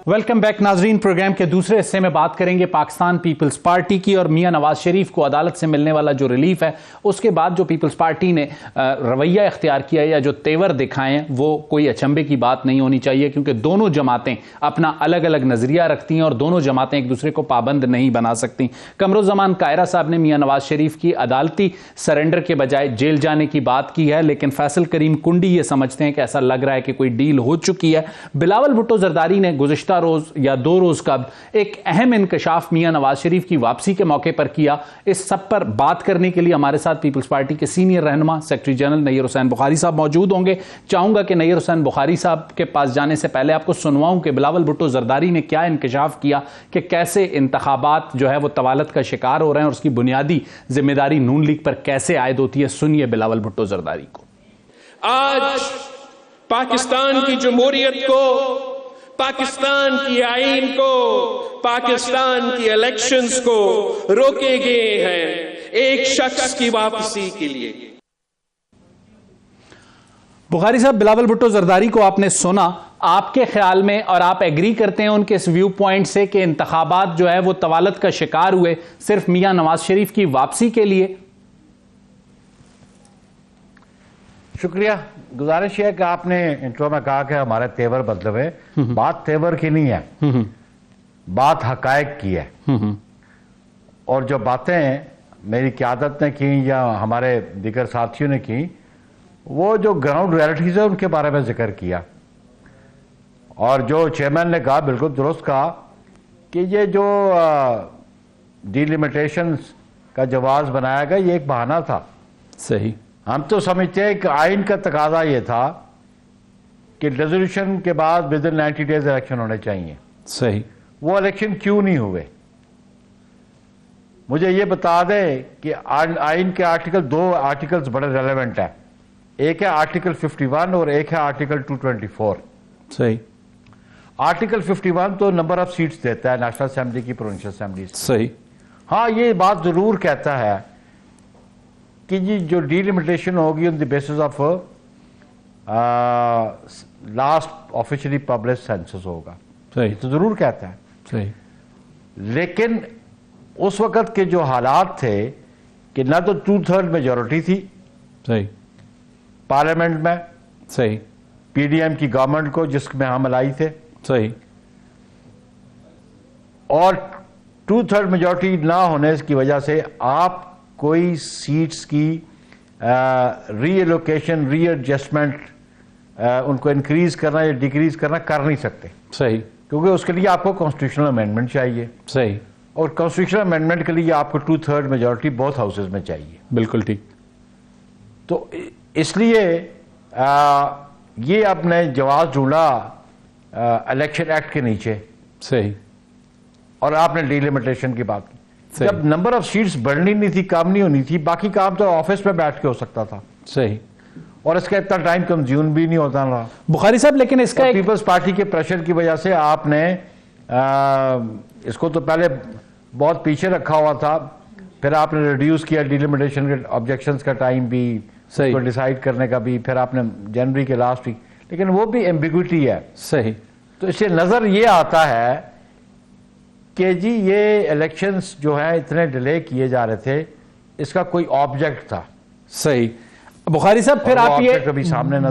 वेलकम बैक नाजरीन। प्रोग्राम के दूसरे हिस्से में बात करेंगे पाकिस्तान पीपल्स पार्टी की और मियां नवाज शरीफ को अदालत से मिलने वाला जो रिलीफ है उसके बाद जो पीपल्स पार्टी ने रवैया इख्तियार किया या जो तेवर दिखाएं वो कोई अचंभे की बात नहीं होनी चाहिए, क्योंकि दोनों जमातें अपना अलग अलग नजरिया रखती हैं और दोनों जमातें एक दूसरे को पाबंद नहीं बना सकती। कमरुज़्ज़मान कायरा साहब ने मियां नवाज शरीफ की अदालती सरेंडर के बजाय जेल जाने की बात की है, लेकिन फैसल करीम कुंडी ये समझते हैं कि ऐसा लग रहा है कि कोई डील हो चुकी है। बिलावल भुट्टो जरदारी ने गुज़िश्ता रोज या 2 रोज का एक अहम इंकशाफ मियां नवाज शरीफ की वापसी के मौके पर किया। इस सब पर बात करने के लिए हमारे साथ पीपल्स पार्टी के सीनियर रहनुमा सेक्रेटरी जनरल नैयर हुसैन बुखारी साहब मौजूद होंगे। चाहूंगा कि नैयर हुसैन बुखारी साहब के पास जाने से पहले आपको सुनवाऊं कि बिलावल भुट्टो जरदारी ने क्या इंकशाफ किया कि कैसे इंतखाबात जो है वो तवालत का शिकार हो रहे हैं और उसकी बुनियादी जिम्मेदारी नून लीग पर कैसे आयद होती है। सुनिए बिलावल भुट्टो जरदारी को। आज पाकिस्तान की जमहूरियत को, पाकिस्तान की आईन को, पाकिस्तान की इलेक्शंस को रोके गए हैं एक शख्स की वापसी के लिए। बुखारी साहब, बिलावल भुट्टो जरदारी को आपने सुना, आपके ख्याल में और आप एग्री करते हैं उनके इस व्यू पॉइंट से कि इंतखाबात जो है वो तवालत का शिकार हुए सिर्फ मियां नवाज शरीफ की वापसी के लिए? शुक्रिया। गुजारिश है कि आपने इंट्रो में कहा कि हमारे तेवर बदले हुए, बात तेवर की नहीं है, बात हकायक की है। और जो बातें मेरी क़यादत ने की या हमारे दीगर साथियों ने की, वो जो ग्राउंड रियलिटीज है उनके बारे में जिक्र किया। और जो चेयरमैन ने कहा बिल्कुल दुरुस्त कहा कि ये जो डिलिमिटेशंस का जवाब बनाया गया ये एक बहाना था। सही। हम तो समझते हैं कि आइन का तकाजा ये था कि रेजोल्यूशन के बाद विद इन 90 डेज इलेक्शन होने चाहिए। सही। वो इलेक्शन क्यों नहीं हुए? मुझे ये बता दें कि आइन के दो आर्टिकल्स बड़े रेलेवेंट हैं। एक है आर्टिकल 51 और एक है आर्टिकल 224। सही। आर्टिकल 51 तो नंबर ऑफ सीट्स देता है नेशनल असेंबली की, प्रोविंशियल असेंबली। सही। हाँ, ये बात जरूर कहता है कि जी जो डीलिमिटेशन होगी on the basis of last officially publish census होगा। सही। तो जरूर कहता है। सही। लेकिन उस वक्त के जो हालात थे कि ना तो 2/3 मेजोरिटी थी सही पार्लियामेंट में, सही, पीडीएम की गवर्नमेंट को जिसमें हम लाई थे, सही, और 2/3 मेजोरिटी ना होने की वजह से आप कोई सीट्स की रीएलोकेशन, रीएडजस्टमेंट, उनको इंक्रीज करना या डिक्रीज करना कर नहीं सकते। सही। क्योंकि उसके लिए आपको कॉन्स्टिट्यूशनल अमेंडमेंट चाहिए। सही। और कॉन्स्टिट्यूशनल अमेंडमेंट के लिए आपको 2/3 मेजोरिटी बोथ हाउसेज में चाहिए। बिल्कुल ठीक। तो इसलिए ये आपने जवाब ढूंढा इलेक्शन एक्ट के नीचे, सही, और आपने डिलिमिटेशन की बात की। सही। जब नंबर ऑफ सीट्स बढ़नी नहीं थी, कम नहीं होनी थी, बाकी काम तो ऑफिस में बैठ के हो सकता था। सही। और इसका इतना टाइम कंज्यूम भी नहीं होता था। बुखारी साहब, लेकिन इसका पीपल्स पार्टी के प्रेशर की वजह से आपने इसको तो पहले बहुत पीछे रखा हुआ था, फिर आपने रिड्यूस किया डिलिमिटेशन के ऑब्जेक्शंस का टाइम भी, सही, उसको डिसाइड करने का भी, फिर आपने जनवरी के लास्ट वीक, लेकिन वो भी एम्बिग्विटी है। सही। तो इससे नजर ये आता है कि जी ये इलेक्शंस जो है इतने डिले किए जा रहे थे, इसका कोई ऑब्जेक्ट था। सही। बुखारी साहब, फिर आप ये कभी सामने नजर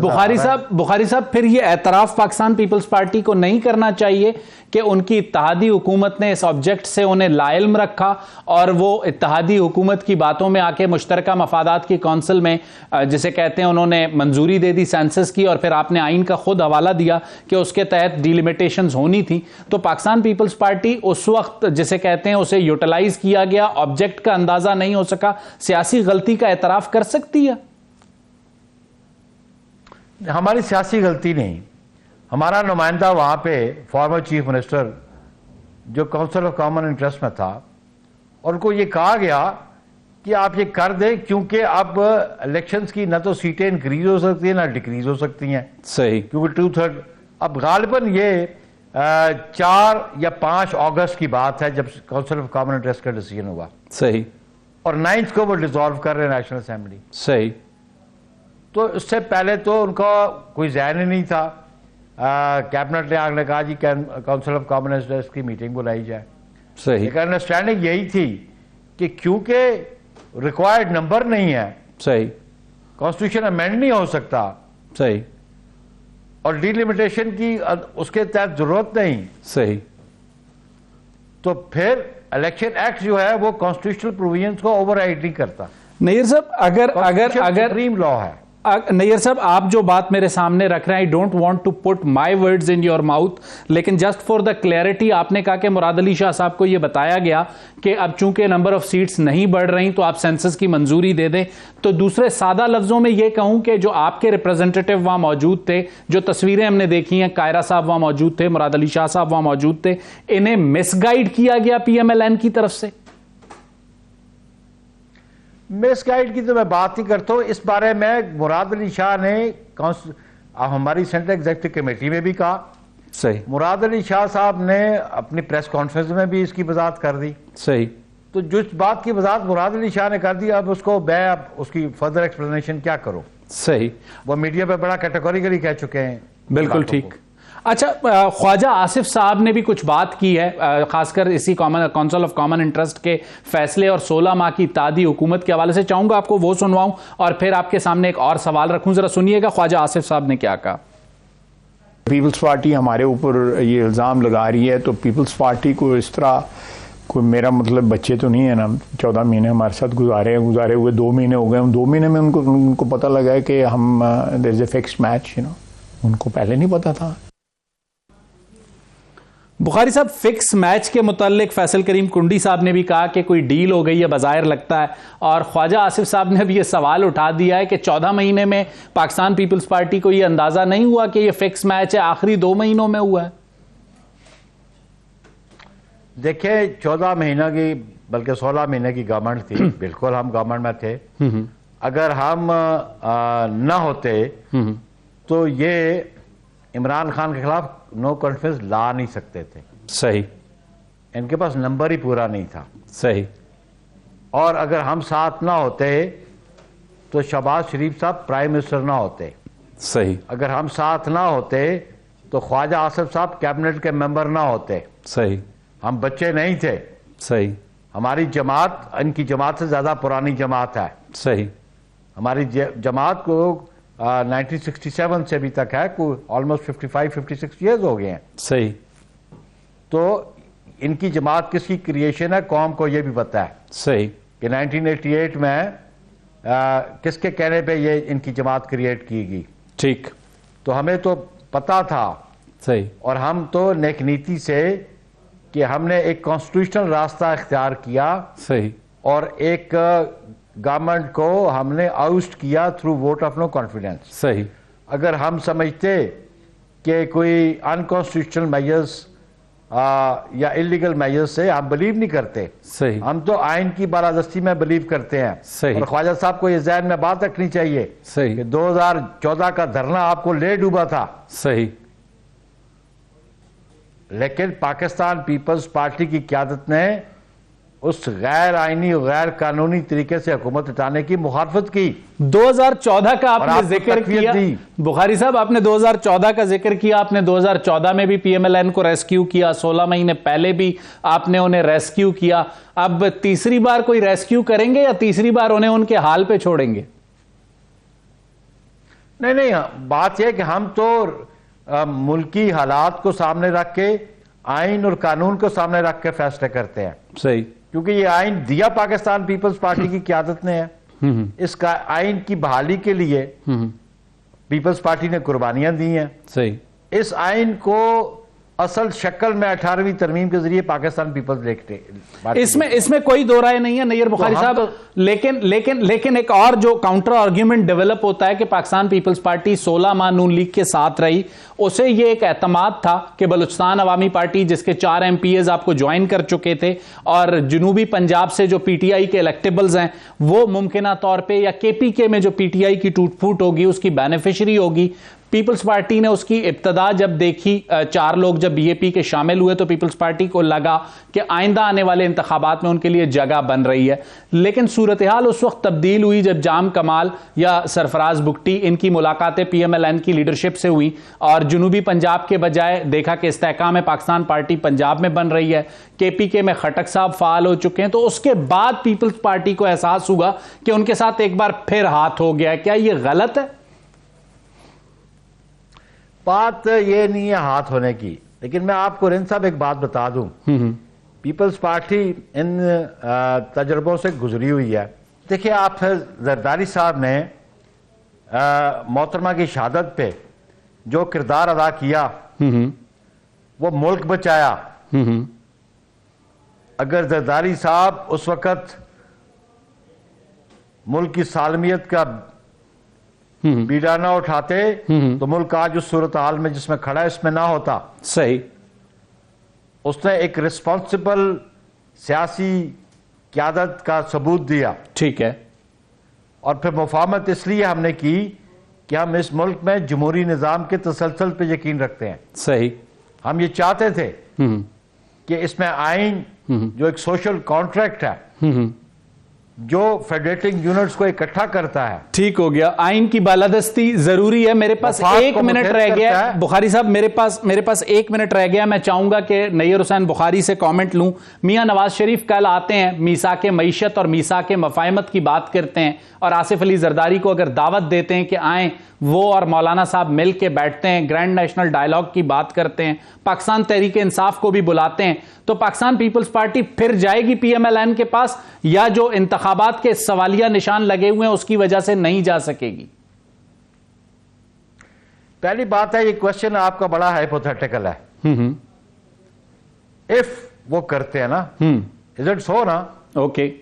बुखारी साहब फिर ये एतराफ पाकिस्तान पीपल्स पार्टी को नहीं करना चाहिए कि उनकी इत्तेहादी हुकूमत ने इस ऑब्जेक्ट से उन्हें लाइल्म रखा और वो इत्तेहादी हुकूमत की बातों में आके मुश्तरका मफादात की कौंसिल में, जिसे कहते हैं, उन्होंने मंजूरी दे दी सेंसस की, और फिर आपने आइन का खुद हवाला दिया कि उसके तहत डिलिमिटेशंस होनी थी। तो पाकिस्तान पीपल्स पार्टी उस वक्त, जिसे कहते हैं, उसे यूटिलाइज किया गया, ऑब्जेक्ट का अंदाजा नहीं हो सका, सियासी गलती का एतराफ कर सकती है? हमारी सियासी गलती नहीं। हमारा नुमाइंदा वहां पे फॉर्मर चीफ मिनिस्टर जो काउंसिल ऑफ कॉमन इंटरेस्ट में था, और उनको ये कहा गया कि आप ये कर दें क्योंकि अब इलेक्शंस की ना तो सीटें इंक्रीज हो सकती हैं ना डिक्रीज हो सकती हैं। सही। क्योंकि 2/3 अब गालिबन ये 4 या 5 अगस्त की बात है जब काउंसिल ऑफ कॉमन इंटरेस्ट का डिसीजन हुआ। सही। और 9 को वो डिसॉल्व कर रहे हैं नेशनल असेंबली। सही। तो उससे पहले तो उनका कोई ज़हन ही नहीं था। कैबिनेट ने आगे कहा जी काउंसिल ऑफ कॉमन इंटरेस्ट की मीटिंग बुलाई जाए। सही। एक अंडरस्टैंडिंग यही थी कि क्योंकि रिक्वायर्ड नंबर नहीं है, सही, कॉन्स्टिट्यूशन अमेंड नहीं हो सकता, सही, और डिलिमिटेशन की उसके तहत जरूरत नहीं, सही, तो फिर इलेक्शन एक्ट जो है वो कॉन्स्टिट्यूशनल प्रोविजंस को ओवरराइड नहीं करता। नैयर साहब, अगर सुप्रीम लॉ है। नैयर साहब, आप जो बात मेरे सामने रख रहे हैं, I don't want to put my words in your mouth, लेकिन जस्ट फॉर द क्लैरिटी, आपने कहा कि मुराद अली शाह साहब को यह बताया गया कि अब चूंकि नंबर ऑफ सीट्स नहीं बढ़ रही तो आप सेंसस की मंजूरी दे दें। तो दूसरे सादा लफ्जों में यह कहूं कि जो आपके रिप्रेजेंटेटिव वहां मौजूद थे, जो तस्वीरें हमने देखी हैं, कायरा साहब वहां मौजूद थे, मुराद अली शाह साहब वहां मौजूद थे, इन्हें मिसगाइड किया गया पीएमएलएन की तरफ से? मिसगाइड की तो मैं बात ही करता हूं। इस बारे में मुराद अली शाह ने हमारी सेंट्रल एग्जीक्यूटिव कमेटी में भी कहा। सही। मुराद अली शाह साहब ने अपनी प्रेस कॉन्फ्रेंस में भी इसकी वजाहत कर दी। सही। तो जिस बात की वजाहत मुराद अली शाह ने कर दी, अब उसको मैं अब उसकी फर्दर एक्सप्लेनेशन क्या करूं? सही। वो मीडिया पे बड़ा कैटेगोरिकली कह चुके हैं। बिल्कुल ठीक। अच्छा, ख्वाजा आसिफ साहब ने भी कुछ बात की है, खासकर इसी काउंसिल ऑफ कॉमन इंटरेस्ट के फैसले और 16 माह की इत्तेहादी हुकूमत के हवाले से। चाहूंगा आपको वो सुनवाऊं और फिर आपके सामने एक और सवाल रखूं। जरा सुनिएगा ख्वाजा आसिफ साहब ने क्या कहा। पीपल्स पार्टी हमारे ऊपर ये इल्ज़ाम लगा रही है, तो पीपल्स पार्टी को इस तरह, कोई मेरा मतलब बच्चे तो नहीं है ना, 14 महीने हमारे साथ गुजारे हुए 2 महीने हो गए। 2 महीने में उनको पता लगा है कि हम there is a fixed match, उनको पहले नहीं पता था। बुखारी साहब, फिक्स मैच के मुतालिक फैसल करीम कुंडी साहब ने भी कहा कि कोई डील हो गई है बज़ाहिर लगता है, और ख्वाजा आसिफ साहब ने भी ये सवाल उठा दिया है कि 14 महीने में पाकिस्तान पीपल्स पार्टी को ये अंदाजा नहीं हुआ कि ये फिक्स मैच है, आखिरी 2 महीनों में हुआ है। देखिए, 14 महीना की बल्कि 16 महीने की गवर्नमेंट थी। बिल्कुल हम गवर्नमेंट में थे। अगर हम ना होते तो ये इमरान खान के खिलाफ नो कॉन्फिडेंस ला नहीं सकते थे। सही। इनके पास नंबर ही पूरा नहीं था। सही। और अगर हम साथ ना होते तो शहबाज शरीफ साहब प्राइम मिनिस्टर ना होते। सही। अगर हम साथ ना होते तो ख्वाजा आसिफ साहब कैबिनेट के मेंबर ना होते। सही। हम बच्चे नहीं थे। सही। हमारी जमात इनकी जमात से ज्यादा पुरानी जमात है। सही। हमारी जमात को 1967 से अभी तक है, कोई ऑलमोस्ट 55-56 ईयर्स हो गए हैं। सही। तो इनकी जमात किसकी क्रिएशन है, कौम को यह भी पता है। सही। कि 1988 में किसके कहने पे ये इनकी जमात क्रिएट की गई। ठीक। तो हमें तो पता था। सही। और हम तो नेक नीति से कि हमने एक कॉन्स्टिट्यूशनल रास्ता इख्तियार किया। सही। और एक गवर्नमेंट को हमने आउस्ट किया through vote of no confidence. सही। अगर हम समझते कि कोई अनकॉन्स्टिट्यूशनल मेजर्स या इलीगल मेजर्स से हम बिलीव नहीं करते। सही। हम तो आइन की बालादस्ती में बिलीव करते हैं। सही। और ख्वाजा साहब को ये ज़हन में बात रखनी चाहिए। सही। कि 2014 का धरना आपको ले डूबा था। सही। लेकिन पाकिस्तान पीपल्स पार्टी की क़यादत ने उस गैर आइनी और गैर कानूनी तरीके से हुकूमत हटाने की मुखालफत की। 2014 का आपने आपको जिक्र तकवीत किया दी। बुखारी साहब, आपने 2014 का जिक्र किया। आपने 2014 में भी पीएमएलएन को रेस्क्यू किया, 16 महीने पहले भी आपने उन्हें रेस्क्यू किया। अब तीसरी बार कोई रेस्क्यू करेंगे या तीसरी बार उन्हें उनके हाल पे छोड़ेंगे? नहीं, बात यह कि हम तो मुल्की हालात को सामने रख के, आइन और कानून को सामने रख के फैसले करते हैं। सही। क्योंकि ये आइन दिया पाकिस्तान पीपल्स पार्टी की क़यादत ने है। इसका आइन की बहाली के लिए पीपल्स पार्टी ने कुर्बानियां दी हैं। सही। इस आइन को असल शक्ल में 18वीं तरमीम के जरिए पाकिस्तान पीपल्स पार्टी इसमें कोई दो राय नहीं है नैयर बुखारी साहब। लेकिन एक और जो काउंटर आर्ग्यूमेंट डेवलप होता है कि पाकिस्तान पीपल्स पार्टी 16 माह नून लीग के साथ रही, उसे ये एक एतमाद था कि बलूचिस्तान अवामी पार्टी जिसके 4 MPs आपको ज्वाइन कर चुके थे और जनूबी पंजाब से जो PTI के इलेक्टेबल्स हैं वो मुमकिन तौर पर या KPK में जो PTI की टूट फूट होगी उसकी बेनिफिशरी होगी। पीपल्स पार्टी ने उसकी इब्तदा जब देखी, 4 लोग जब BAP के शामिल हुए तो पीपल्स पार्टी को लगा कि आइंदा आने वाले इंतखाबात में उनके लिए जगह बन रही है। लेकिन सूरत हाल उस वक्त तब्दील हुई जब जाम कमाल या सरफराज बुगटी इनकी मुलाकातें PMLN की लीडरशिप से हुई और जनूबी पंजाब के बजाय देखा कि इस्तेहकाम पाकिस्तान पार्टी पंजाब में बन रही है, KPK में खटक साहब फाल हो चुके हैं। तो उसके बाद पीपल्स पार्टी को एहसास हुआ कि उनके साथ एक बार फिर हाथ हो गया। क्या यह गलत है? बात ये नहीं है हाथ होने की, लेकिन मैं आपको रिंद साहब एक बात बता दूं। पीपल्स पार्टी इन तजर्बों से गुजरी हुई है। देखिए, आप जरदारी साहब ने मोहतरमा की शहादत पे जो किरदार अदा किया वो मुल्क बचाया। अगर जरदारी साहब उस वक्त मुल्क की सालमियत का बीड़ा ना उठाते तो मुल्क आज उस सूरत हाल में जिसमें खड़ा है इसमें ना होता। सही। उसने एक रिस्पॉन्सिबल सियासी क़यादत का सबूत दिया। ठीक है। और फिर मुफाहमत इसलिए हमने की कि हम इस मुल्क में जमहूरी निज़ाम के तसलसल पे यकीन रखते हैं। सही। हम ये चाहते थे कि इसमें आइन जो एक सोशल कॉन्ट्रैक्ट है जो फेडरेटिंग यूनिट्स को इकट्ठा करता है। ठीक हो गया, आइन की बालादस्ती जरूरी है। मेरे पास 1 मिनट रह गया है बुखारी साहब, मेरे पास 1 मिनट रह गया। मैं चाहूंगा कि नैयर हुसैन बुखारी से कमेंट लूं। मियां नवाज शरीफ कल आते हैं, मीसाके मईशत और मीसाके मफाहमत की बात करते हैं और आसिफ अली जरदारी को अगर दावत देते हैं कि आए, वो और मौलाना साहब मिल के बैठते हैं, ग्रैंड नेशनल डायलॉग की बात करते हैं, पाकिस्तान तहरीक इंसाफ को भी बुलाते हैं, तो पाकिस्तान पीपल्स पार्टी फिर जाएगी PMLN के पास या जो इंतखाबात के सवालिया निशान लगे हुए हैं उसकी वजह से नहीं जा सकेगी? पहली बात है, ये क्वेश्चन आपका बड़ा हाइपोथेटिकल है। इफ वो करते हैं ना, इज इट सो ना? ओके।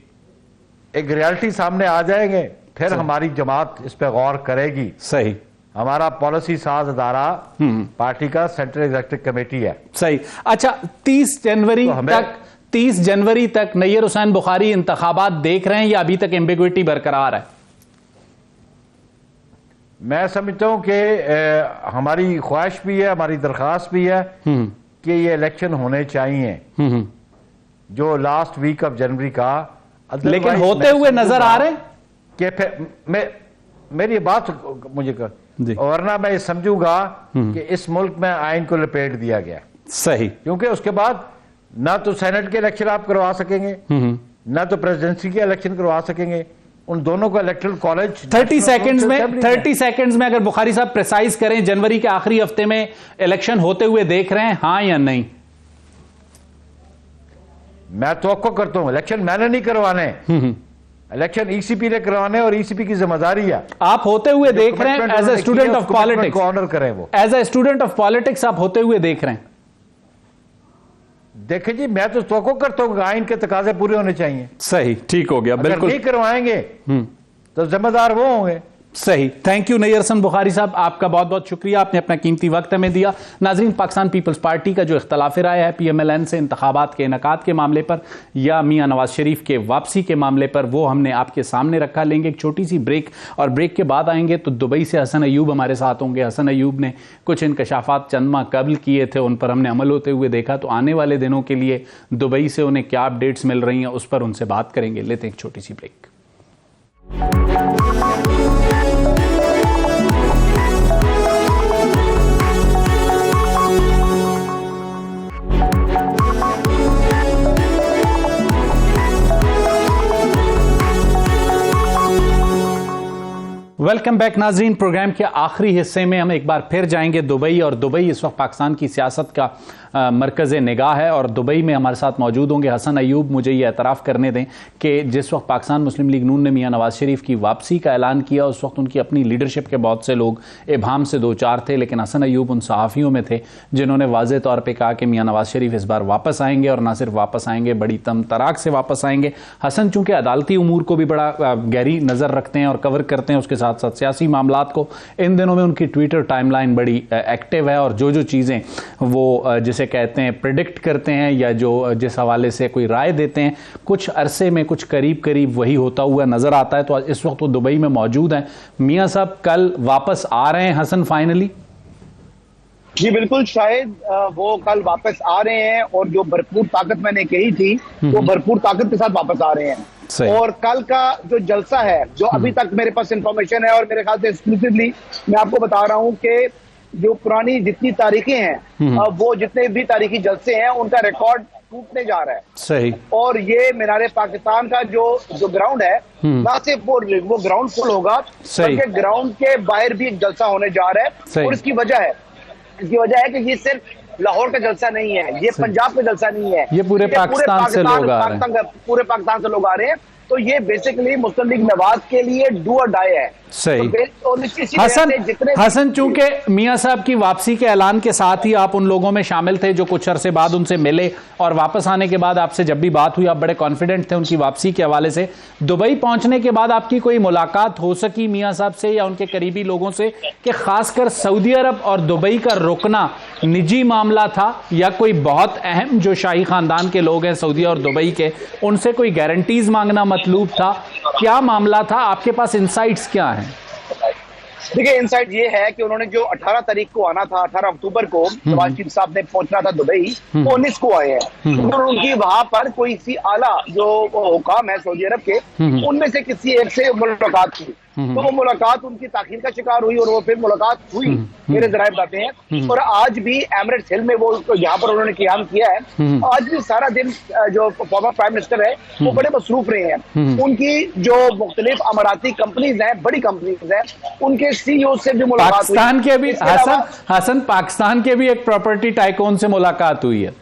एक रियलिटी सामने आ जाएंगे, फिर हमारी जमात इस पे गौर करेगी। सही। हमारा पॉलिसी साज अदारा पार्टी का सेंट्रल एग्जीक्यूटिव कमेटी है। सही। अच्छा, 30 जनवरी तक नैयर हुसैन बुखारी इंतखाबात देख रहे हैं या अभी तक एम्बिग्विटी बरकरार है? मैं समझता हूं कि हमारी ख्वाहिश भी है, हमारी दरख्वास्त भी है कि ये इलेक्शन होने चाहिए जो लास्ट वीक ऑफ जनवरी का। लेकिन होते हुए नजर आ रहे हैं कि फिर मेरी बात मुझे कर, वरना मैं समझूंगा कि इस मुल्क में आइन को लपेट दिया गया। सही। क्योंकि उसके बाद ना तो सेनेट के इलेक्शन आप करवा सकेंगे, ना तो प्रेसिडेंसी के इलेक्शन करवा सकेंगे। उन दोनों को इलेक्टोरल कॉलेज 30 सेकंड्स में अगर बुखारी साहब प्रिसाइज करें, जनवरी के आखिरी हफ्ते में इलेक्शन होते हुए देख रहे हैं, हाँ या नहीं? मैं तवक्को करता हूं, इलेक्शन मैंने नहीं करवाने, इलेक्शन ईसीपी ने करवाने और ईसीपी की जिम्मेदारी है। आप होते हुए देख रहे हैं as a student of politics, honour करें वो as a student of politics आप होते हुए देख रहे हैं। देखें जी, मैं तो तवक्को करता हूं आइन के तकाजे पूरे होने चाहिए। सही, ठीक हो गया, बिल्कुल। नहीं करवाएंगे तो जिम्मेदार वो होंगे। सही। थैंक यू नैयर हसन बुखारी साहब, आपका बहुत बहुत शुक्रिया, आपने अपना कीमती वक्त हमें दिया। नाजरीन, पाकिस्तान पीपल्स पार्टी का जो इख्तलाफ राय है PMLN से इंतखाबात के इनेकाद के मामले पर या मियां नवाज शरीफ के वापसी के मामले पर, वो हमने आपके सामने रखा। लेंगे एक छोटी सी ब्रेक और ब्रेक के बाद आएंगे तो दुबई से हसन अयूब हमारे साथ होंगे। हसन अयूब ने कुछ इंकशाफात चंद माह कबल किए थे, उन पर हमने अमल होते हुए देखा, तो आने वाले दिनों के लिए दुबई से उन्हें क्या अपडेट्स मिल रही हैं उस पर उनसे बात करेंगे। लेते हैं एक छोटी सी ब्रेक। वेलकम बैक नाजरीन। प्रोग्राम के आखिरी हिस्से में हम एक बार फिर जाएंगे दुबई, और दुबई इस वक्त पाकिस्तान की सियासत का मरकज़ निगाह है, और दुबई में हमारे साथ मौजूद होंगे हसन अयूब। मुझे ये एतराफ़ करने दें कि जिस वक्त पाकिस्तान मुस्लिम लीग नून ने मियां नवाज शरीफ की वापसी का ऐलान किया, उस वक्त उनकी अपनी लीडरशिप के बहुत से लोग इबाम से दो चार थे, लेकिन हसन अयूब उन सहाफ़ियों में थे जिन्होंने वाज़ेह तौर पर कहा कि मियां नवाज शरीफ इस बार वापस आएंगे, और ना सिर्फ वापस आएंगे, बड़ी तम तराक से वापस आएंगे। हसन चूँकि अदालती उमूर को भी बड़ा गहरी नज़र रखते हैं और कवर करते हैं, उसके साथ साथ सियासी मामलात को, इन दिनों में उनकी ट्विटर टाइमलाइन बड़ी एक्टिव है, और जो चीज़ें वो जिसे कहते हैं प्रेडिक्ट करते हैं या जो जिस हवाले से कोई राय देते हैं, कुछ अरसे में कुछ करीब करीब वही होता हुआ नजर आता है। तो इस वक्त वो दुबई में मौजूद हैं। मियां साहब कल वापस आ रहे हैं हसन फाइनली? जी बिल्कुल, शायद वो कल वापस आ रहे हैं, और जो भरपूर ताकत मैंने कही थी वो भरपूर ताकत के साथ वापस आ रहे हैं। और कल का जो जलसा है, जो अभी तक मेरे पास इंफॉर्मेशन है और मेरे ख्याल से एक्सक्लूसिवली मैं आपको बता रहा हूं कि जो पुरानी जितनी तारीखें हैं, वो जितने भी तारीखी जलसे हैं, उनका रिकॉर्ड टूटने जा रहा है। सही। और ये मीनारे पाकिस्तान का जो ग्राउंड है, ना सिर्फ वो ग्राउंड फुल होगा, बल्कि ग्राउंड के बाहर भी एक जलसा होने जा रहा है। और इसकी वजह है कि ये सिर्फ लाहौर का जलसा नहीं है, ये पंजाब का जलसा नहीं है, ये पूरे पाकिस्तान से लोग आ रहे हैं, पूरे पाकिस्तान से लोग आ रहे हैं। तो ये बेसिकली मुस्लिम लीग नवाज के लिए डू और डाई है। सही। तो हसन चूंकि मियां साहब की वापसी के ऐलान के साथ ही आप उन लोगों में शामिल थे जो कुछ अरसे बाद उनसे मिले, और वापस आने के बाद आपसे जब भी बात हुई आप बड़े कॉन्फिडेंट थे उनकी वापसी के हवाले से। दुबई पहुंचने के बाद आपकी कोई मुलाकात हो सकी मियां साहब से या उनके करीबी लोगों से, कि खासकर सऊदी अरब और दुबई का रुकना निजी मामला था, या कोई बहुत अहम जो शाही खानदान के लोग हैं सऊदी और दुबई के, उनसे कोई गारंटीज मांगना मतलूब था? क्या मामला था? आपके पास इंसाइट्स क्या हैं? देखिए, इनसाइट ये है कि उन्होंने जो 18 तारीख को आना था, 18 अक्टूबर को नवाज शरीफ साहब ने पहुंचना था दुबई, वो 19 को आए हैं। और उनकी वहां पर कोई सी आला जो हुकाम है सऊदी अरब के, उनमें से किसी एक से मुलाकात की, तो वो मुलाकात उनकी ताखीर का शिकार हुई, और वो फिर मुलाकात हुई, मेरे जराए बताते हैं। और आज भी एमिरेट्स हिल में वो यहाँ पर उन्होंने क़याम किया है। आज भी सारा दिन जो फॉर्मर प्राइम मिनिस्टर है वो बड़े मसरूफ रहे हैं। उनकी जो मुख्तलिफ अमाराती कंपनीज हैं, बड़ी कंपनीज हैं, उनके CEO से भी मुलाकात हुई। पाकिस्तान के भी हसन पाकिस्तान के भी एक प्रॉपर्टी टाइकून से मुलाकात हुई है।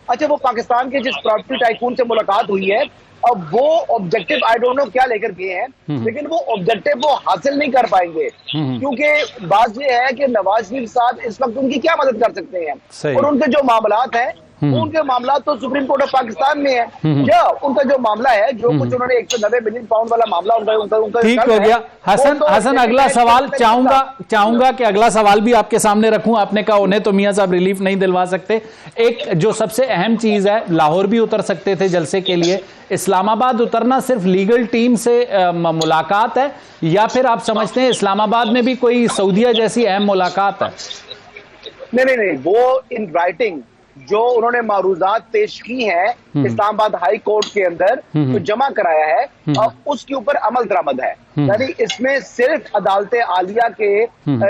अच्छा, वो पाकिस्तान के जिस प्रॉपर्टी टाइकून से मुलाकात हुई है, अब वो ऑब्जेक्टिव आई डोंट नो क्या लेकर गए हैं, लेकिन वो ऑब्जेक्टिव वो हासिल नहीं कर पाएंगे, क्योंकि बात ये है कि नवाज शरीफ साहब इस वक्त उनकी क्या मदद कर सकते हैं, और उनके जो मामलात हैं उनके मामला तो सुप्रीम कोर्ट ऑफ पाकिस्तान में है। क्या उनका जो मामला है, जो कुछ उन्होंने 190 मिलियन पाउंड वाला मामला उनका ठीक हो गया। हसन अगला सवाल चाहूंगा कि अगला सवाल भी आपके सामने रखूं। आपने कहा उन्हें तो मियां साहब रिलीफ नहीं दिलवा सकते। एक जो सबसे अहम चीज है, लाहौर भी उतर सकते थे जलसे के लिए, इस्लामाबाद उतरना सिर्फ लीगल टीम से मुलाकात है, या फिर आप समझते हैं इस्लामाबाद में भी कोई सऊदीया जैसी अहम मुलाकात है? नहीं, वो इन राइटिंग जो उन्होंने मारूजात पेश की हैं इस्लामाबाद हाई कोर्ट के अंदर, तो जमा कराया है और उसके ऊपर अमल दरामद है। यानी इसमें सिर्फ अदालत आलिया के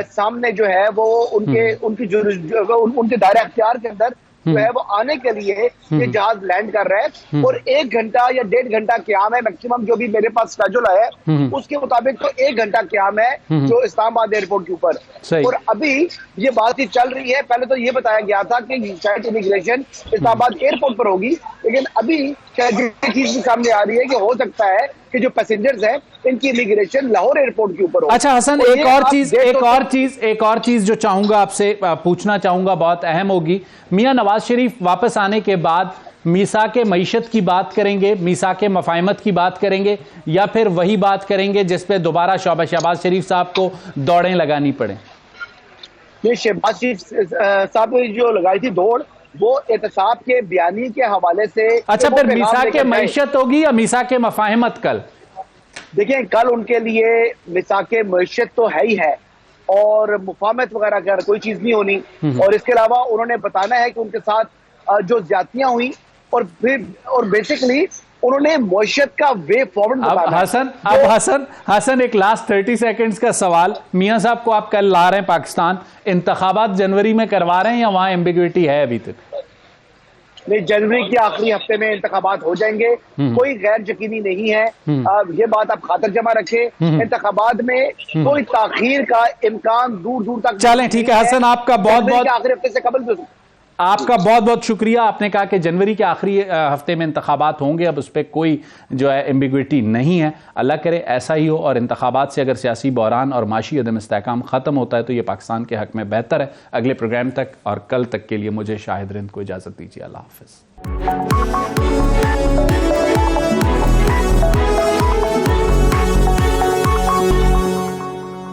सामने जो है वो उनके दायरे अख्तियार के अंदर जो है वो आने के लिए ये जहाज लैंड कर रहा है, और 1 घंटा या 1.5 घंटा क्याम है मैक्सिमम, जो भी मेरे पास शेड्यूल है उसके मुताबिक तो 1 घंटा क्याम है जो इस्लामाबाद एयरपोर्ट के ऊपर। और अभी ये बात ही चल रही है। पहले तो ये बताया गया था कि शायद इमिग्रेशन इस्लामाबाद एयरपोर्ट पर होगी, लेकिन अभी शायद ये चीज भी सामने आ रही है कि हो सकता है कि जो पैसेंजर्स हैं इनकी इमिग्रेशन लाहौर एयरपोर्ट के ऊपर हो। अच्छा हसन, एक और चीज जो चाहूंगा आपसे पूछना चाहूंगा, बहुत अहम होगी। मियां नवाज शरीफ वापस आने के बाद मीसाके मईशत की बात करेंगे, मीसाके मफाहमत की बात करेंगे, या फिर वही बात करेंगे जिस पे दोबारा शहबाज शरीफ साहब को दौड़ें लगानी पड़े? ये शहबाज शरीफ साहब ने जो लगाई थी दौड़, वो एहतसाब के बयानी के हवाले से। अच्छा, फिर मीसाके मईशत होगी या मीसाके मफाहमत कल? देखिए, कल उनके लिए मिसाके मईशत तो है ही है, और मुफाहमत वगैरह का कोई चीज नहीं होनी। और इसके अलावा उन्होंने बताना है कि उनके साथ जो ज्यादतियां हुई, और बेसिकली उन्होंने मईशत का वे फॉरवर्ड बताना। हसन एक लास्ट 30 सेकंड्स का सवाल। मियां साहब को आप कल ला रहे हैं पाकिस्तान, इंतखाबात जनवरी में करवा रहे हैं या वहां एम्बिग्विटी है अभी तक? नहीं, जनवरी के आखिरी हफ्ते में इंतखाबात हो जाएंगे, कोई गैर यकीनी नहीं है। ये बात आप खातर जमा रखें, इंतखाबात में कोई ताखीर का इम्कान दूर दूर तक। चलें, ठीक है हसन, आपका बहुत आखिरी हफ्ते से कबल आपका बहुत बहुत शुक्रिया। आपने कहा कि जनवरी के आखिरी हफ्ते में इंतखाबात होंगे, अब उस पर कोई जो है एम्बिग्विटी नहीं है। अल्लाह करे ऐसा ही हो, और इंतखाबात से अगर सियासी बहरान और माशी अदम इस्तेहकाम ख़त्म होता है तो ये पाकिस्तान के हक़ में बेहतर है। अगले प्रोग्राम तक और कल तक के लिए मुझे शाहिद रिंद को इजाज़त दीजिए। अल्लाह हाफ़िज़।